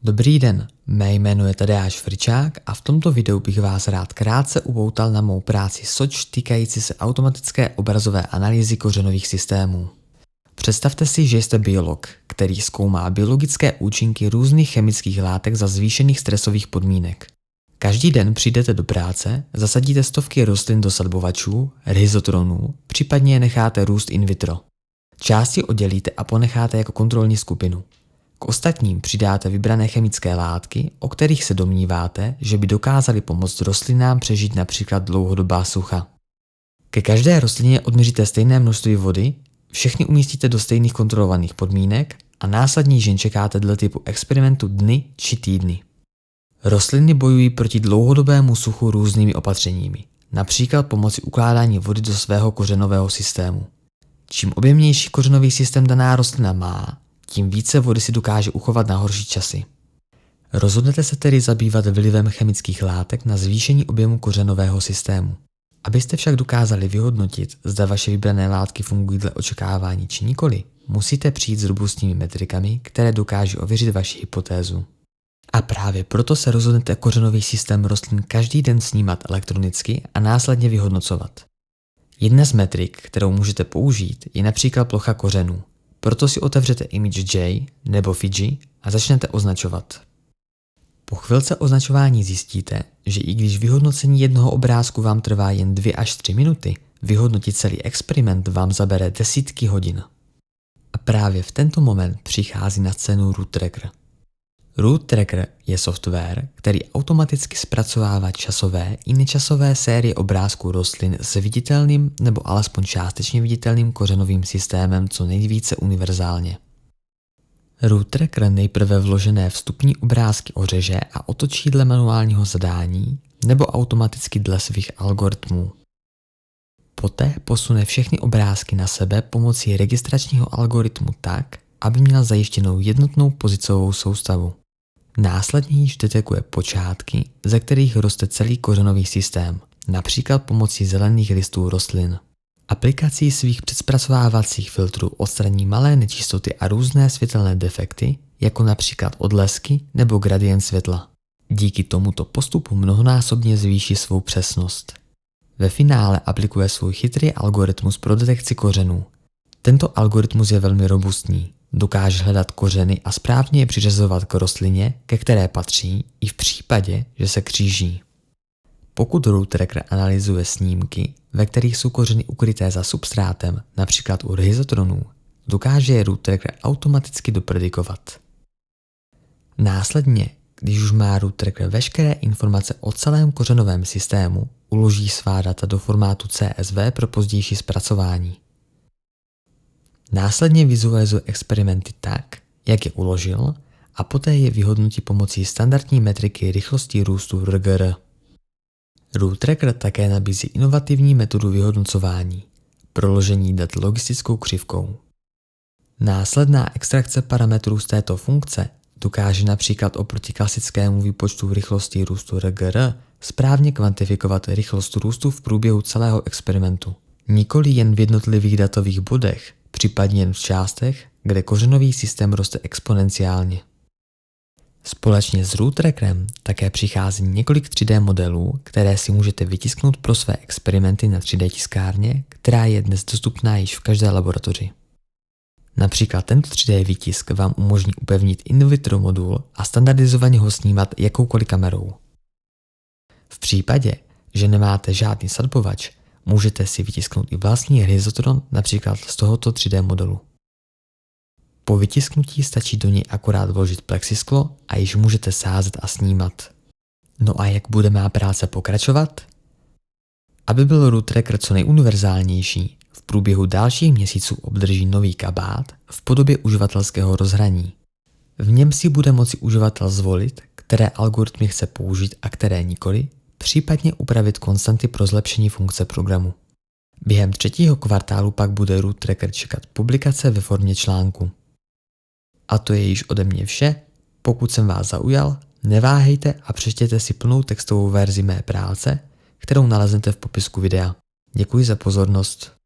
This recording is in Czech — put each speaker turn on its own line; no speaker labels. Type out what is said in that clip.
Dobrý den, mé jméno je Tadeáš Fričák a v tomto videu bych vás rád krátce upoutal na mou práci SOČ týkající se automatické obrazové analýzy kořenových systémů. Představte si, že jste biolog, který zkoumá biologické účinky různých chemických látek za zvýšených stresových podmínek. Každý den přijdete do práce, zasadíte stovky rostlin do sadbovačů, rhizotronů, případně je necháte růst in vitro. Části oddělíte a ponecháte jako kontrolní skupinu. K ostatním přidáte vybrané chemické látky, o kterých se domníváte, že by dokázaly pomoct rostlinám přežít například dlouhodobá sucha. Ke každé rostlině odměříte stejné množství vody, všechny umístíte do stejných kontrolovaných podmínek a následně jen čekáte dle typu experimentu dny či týdny. Rostliny bojují proti dlouhodobému suchu různými opatřeními, například pomocí ukládání vody do svého kořenového systému. Čím objemnější kořenový systém daná rostlina má, tím více vody si dokáže uchovat na horší časy. Rozhodnete se tedy zabývat vlivem chemických látek na zvýšení objemu kořenového systému. Abyste však dokázali vyhodnotit, zda vaše vybrané látky fungují dle očekávání či nikoli, musíte přijít s robustními metrikami, které dokáží ověřit vaši hypotézu. A právě proto se rozhodnete kořenový systém rostlin každý den snímat elektronicky a následně vyhodnocovat. Jedna z metrik, kterou můžete použít, je například plocha kořenů. Proto si otevřete ImageJ nebo Fiji a začnete označovat. Po chvilce označování zjistíte, že i když vyhodnocení jednoho obrázku vám trvá jen 2 až 3 minuty, vyhodnotit celý experiment vám zabere desítky hodin. A právě v tento moment přichází na scénu Root Tracker. Root Tracker je software, který automaticky zpracovává časové i nečasové série obrázků rostlin s viditelným nebo alespoň částečně viditelným kořenovým systémem co nejvíce univerzálně. Root Tracker nejprve vložené vstupní obrázky ořeže a otočí dle manuálního zadání nebo automaticky dle svých algoritmů. Poté posune všechny obrázky na sebe pomocí registračního algoritmu tak, aby měla zajištěnou jednotnou pozicovou soustavu. Následně již detekuje počátky, ze kterých roste celý kořenový systém, například pomocí zelených listů rostlin. Aplikací svých předzpracovávacích filtrů odstraní malé nečistoty a různé světelné defekty, jako například odlesky nebo gradient světla. Díky tomuto postupu mnohonásobně zvýší svou přesnost. Ve finále aplikuje svůj chytrý algoritmus pro detekci kořenů. Tento algoritmus je velmi robustní. Dokáže hledat kořeny a správně je přiřazovat k rostlině, ke které patří, i v případě, že se kříží. Pokud Root Tracker analyzuje snímky, ve kterých jsou kořeny ukryté za substrátem, například u rhizotronů, dokáže je Root Tracker automaticky dopredikovat. Následně, když už má Root Tracker veškeré informace o celém kořenovém systému, uloží svá data do formátu CSV pro pozdější zpracování. Následně vizualizuje experimenty tak, jak je uložil, a poté je vyhodnotí pomocí standardní metriky rychlosti růstu RGR. Root Tracker také nabízí inovativní metodu vyhodnocování, proložení dat logistickou křivkou. Následná extrakce parametrů z této funkce dokáže například oproti klasickému výpočtu rychlosti růstu RGR správně kvantifikovat rychlost růstu v průběhu celého experimentu. Nikoli jen v jednotlivých datových bodech, případně jen v částech, kde kořenový systém roste exponenciálně. Společně s Root Trackerem také přichází několik 3D modelů, které si můžete vytisknout pro své experimenty na 3D tiskárně, která je dnes dostupná již v každé laboratoři. Například tento 3D výtisk vám umožní upevnit in vitro modul a standardizovaně ho snímat jakoukoliv kamerou. V případě, že nemáte žádný sadbovač, můžete si vytisknout i vlastní rhizotron například z tohoto 3D modelu. Po vytisknutí stačí do něj akorát vložit plexisklo a již můžete sázet a snímat. No a jak bude má práce pokračovat? Aby byl Root Tracker co nejuniverzálnější, v průběhu dalších měsíců obdrží nový kabát v podobě uživatelského rozhraní. V něm si bude moci uživatel zvolit, které algoritmy chce použít a které nikoli, případně upravit konstanty pro zlepšení funkce programu. Během 3. kvartálu pak bude Root Tracker čekat publikace ve formě článku. A to je již ode mě vše. Pokud jsem vás zaujal, neváhejte a přečtěte si plnou textovou verzi mé práce, kterou naleznete v popisku videa. Děkuji za pozornost.